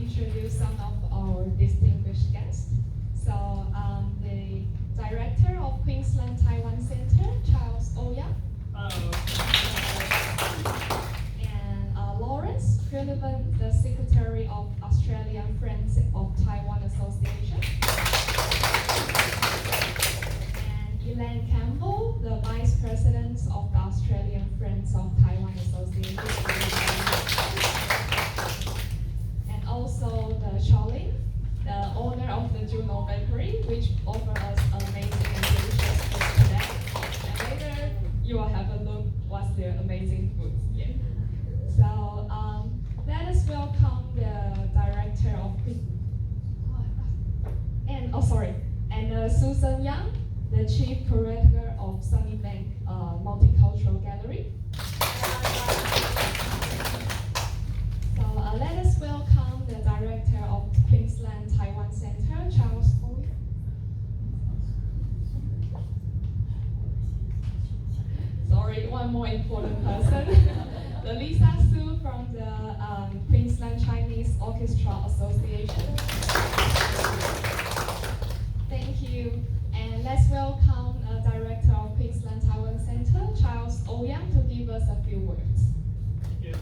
introduce some of our distinguished guests. So, the director of Queensland Taiwan Center, Charles Oya. And Lawrence Sullivan, the secretary of Australian Friends of Taiwan Association. And Elaine Campbell, the vice president of the Australian Friends of Taiwan Association. And also the Charlene, the owner of the Juno Bakery, which offers us amazing and delicious food today. And later, you will have a look what's their amazing food. Yeah. So let us welcome the director of and Susan Yang, the chief curator of Sunnybank Multicultural Gallery. So let us welcome the director of Queensland Taiwan Center, Charles Oya. Sorry, one more important person. The Lisa Su from the Queensland Chinese Orchestra Association. Thank you. And let's welcome Director of Queensland Taiwan Center, Charles Oya, to give us a few words. Thank you.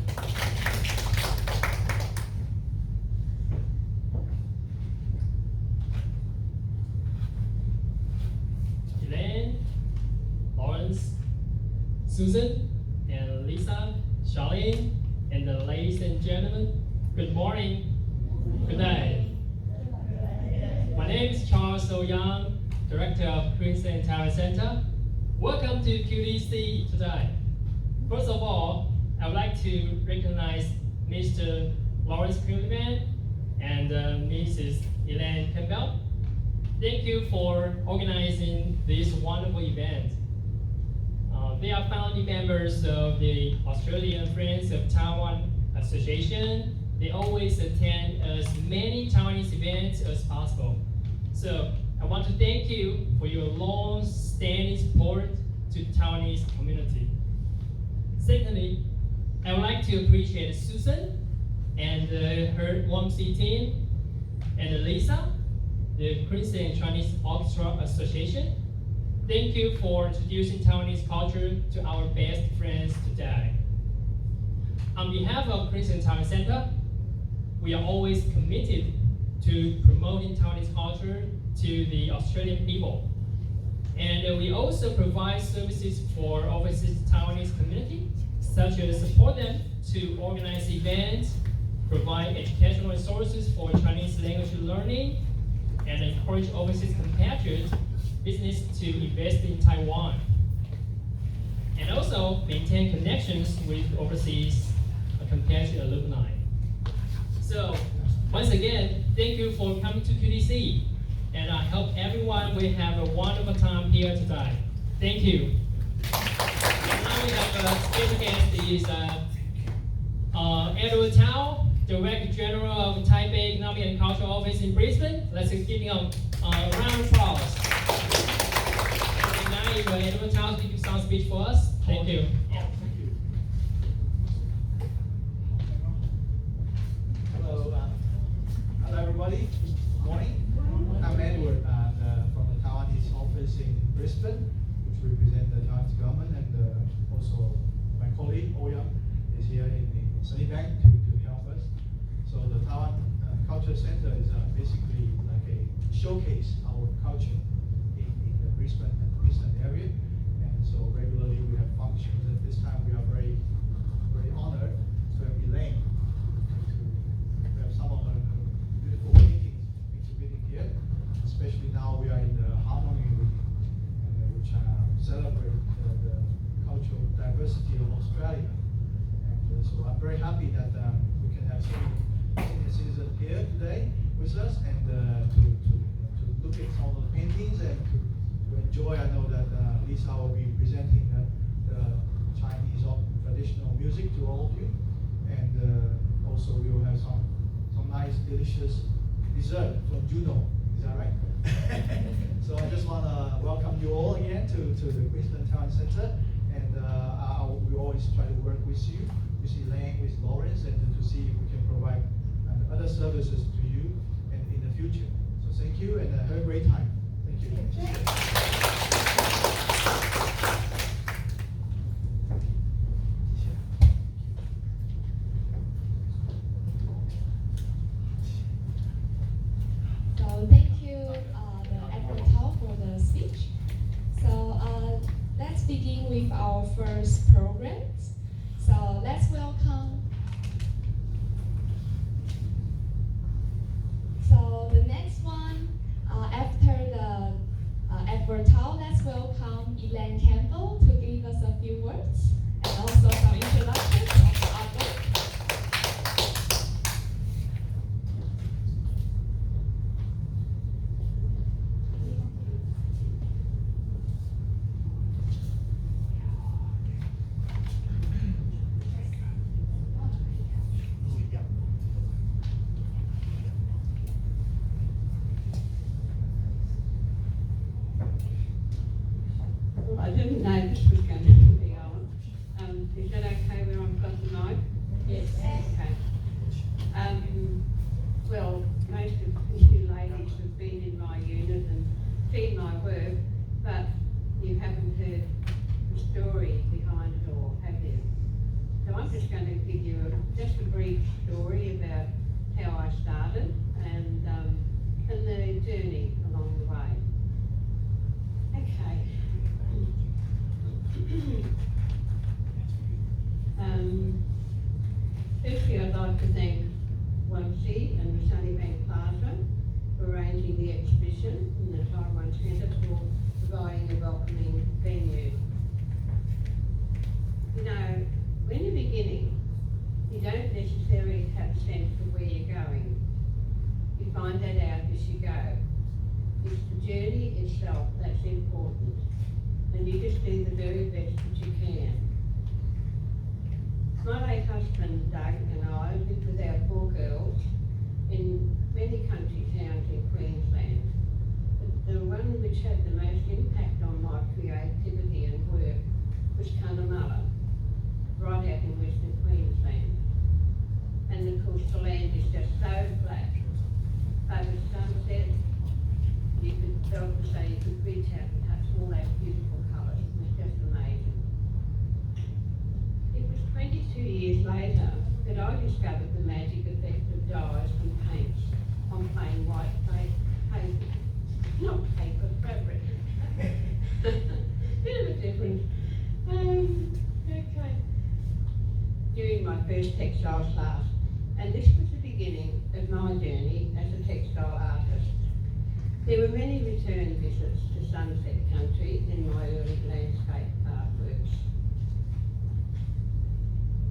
Elaine, Lawrence, Susan, and Lisa, Charlene, and the ladies and gentlemen, good morning, good day. My name is Charles Young, Director of Queensland Taiwan Center. Welcome to QDC today. First of all, I would like to recognize Mr. Lawrence Sullivan and Mrs. Elaine Campbell. Thank you for organizing this wonderful event. They are founding members of the Australian Friends of Taiwan Association. They always attend as many Taiwanese events as possible. So I want to thank you for your long-standing support to the Taiwanese community. Secondly, I would like to appreciate Susan and her WOMC team, and Lisa, the Queensland Chinese Orchestra Association. Thank you for introducing Taiwanese culture to our best friends today. On behalf of Queensland Taiwan Center, we are always committed to promoting Taiwanese culture to the Australian people. And we also provide services for overseas Taiwanese community, such as support them to organize events, provide educational resources for Chinese language learning, and encourage overseas compatriots business to invest in Taiwan. And also maintain connections with overseas compatriot alumni. So once again, thank you for coming to QDC. And I hope everyone will have a wonderful time here today. Thank you. And now we have a special guest is Edward Tao, Director General of Taipei Economic and Cultural Office in Brisbane. Let's give him a round of applause. And now Edward Tao will give some speech for us. Thank you. Hello everybody, good morning. I'm Edward from the Taiwanese office in Brisbane, which represent the Taiwanese government, and also my colleague Oya is here in Sunnybank to help us. So the Taiwan Culture Center is basically like a showcase our culture in the Brisbane and Queensland area, and so regularly we have functions, and this time we are very honored to have Elaine to have some of her beautiful paintings exhibiting here, especially now we are in the Harmony Week, which celebrate the cultural diversity of Australia. And so I'm very happy that we can have so many senior citizens here today with us, and to look at some of the paintings and to enjoy. I know that Lisa will be presenting the Chinese traditional music to all of you, and also we will have some nice delicious dessert from Juno. Is that right? So I just want to welcome you all again to the Queensland Taiwan Center, and we always try to work with you, with Elaine, with Lawrence, and to see if we can provide other services to you and in the future. So thank you and have a great time. Thank you. So thank you, the Acknowledgement for the speech. So let's begin with our first program. So let's welcome. So the next one, after the advertisement, let's welcome Elaine Campbell to give us a few words and also some introductions of the other. I didn't know this was going to be on. Is that okay where I'm got the mic? Yes. Okay. Well, most of you ladies have been in my unit and seen my work, but you haven't heard the story behind it all, have you? So I'm just going to give you just a brief story about how I started and the journey along the way. Okay. Firstly, I'd like to thank Wamsi and the Sunnybank Plaza for arranging the exhibition in the Taiwan Centre for providing a welcoming venue. You know, when you're beginning, you don't necessarily have a sense of where you're going. You find that out as you go. It's the journey itself that's important, and you just do the very best that you can. My late husband, Doug, and I lived with our 4 girls in many country towns in Queensland. But the one which had the most impact on my creativity and work was Cunnamulla, right out in Western Queensland. And of course the land is just so flat. Over sunset, you could, I would say, you could reach out and touch all those beautiful colours. It was just amazing. It was 22 years later that I discovered the magic effect of dyes and paints on plain white paper. Not paper, fabric. Bit of a difference. Okay. During my first textile class, and this was the beginning of my journey as a textile artist. There were many return visits to Sunset Country in my early landscape artworks.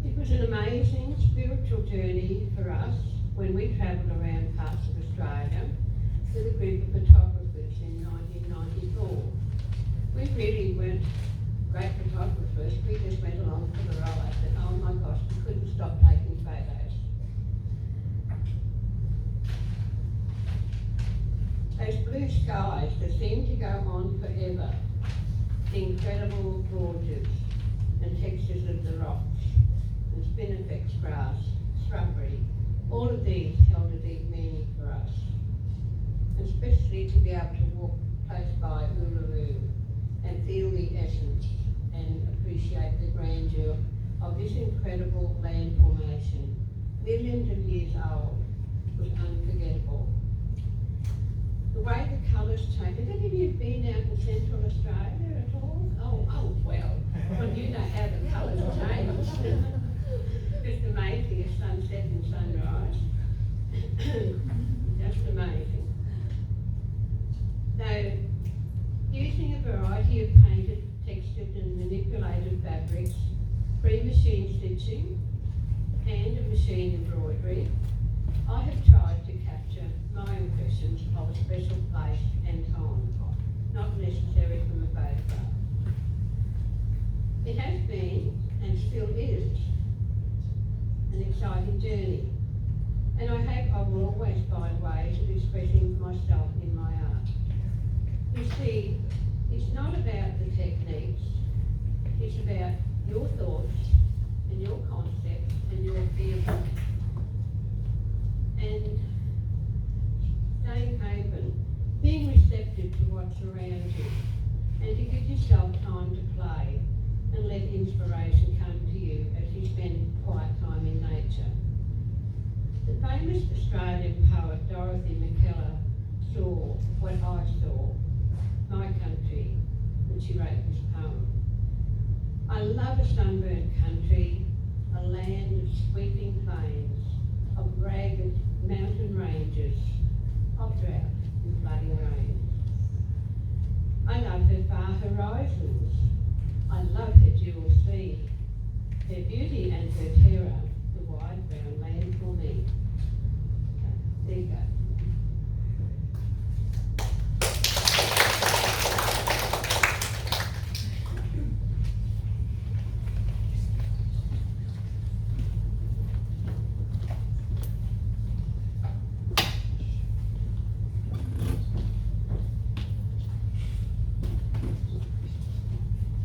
It was an amazing spiritual journey for us when we travelled around parts of Australia with a group of photographers in 1994. We really weren't great photographers, we just went along for the ride, and oh my gosh, we couldn't stop taking photos. Those blue skies that seem to go on forever, the incredible gorges and textures of the rocks, and spinifex grass, shrubbery, all of these held a deep meaning for us. And especially to be able to walk close by Uluru and feel the essence and appreciate the grandeur of this incredible land formation, millions of years old, was unforgettable. The way the colours change. Have any of you been out in Central Australia at all? Oh, well, you know how the colours change. It's amazing at sunset and sunrise. Just amazing. So, using a variety of painted, textured and manipulated fabrics, pre-machine stitching and machine embroidery, I have tried to capture my impressions of a special place and time, not necessarily from a photograph. It has been, and still is, an exciting journey, and I hope I will always find ways of expressing myself in my art. You see, it's not about the techniques, it's about your thoughts and your concepts and your feelings. And give yourself time to play and let inspiration come to you as you spend quiet time in nature. The famous Australian poet Dorothy McKellar saw what I saw, my country, when she wrote this poem. I love a sunburned country, a land of sweeping plains, of ragged mountain ranges, of drought and flooding rain. I love her far horizons. I love her jewel sea, her beauty and her terror,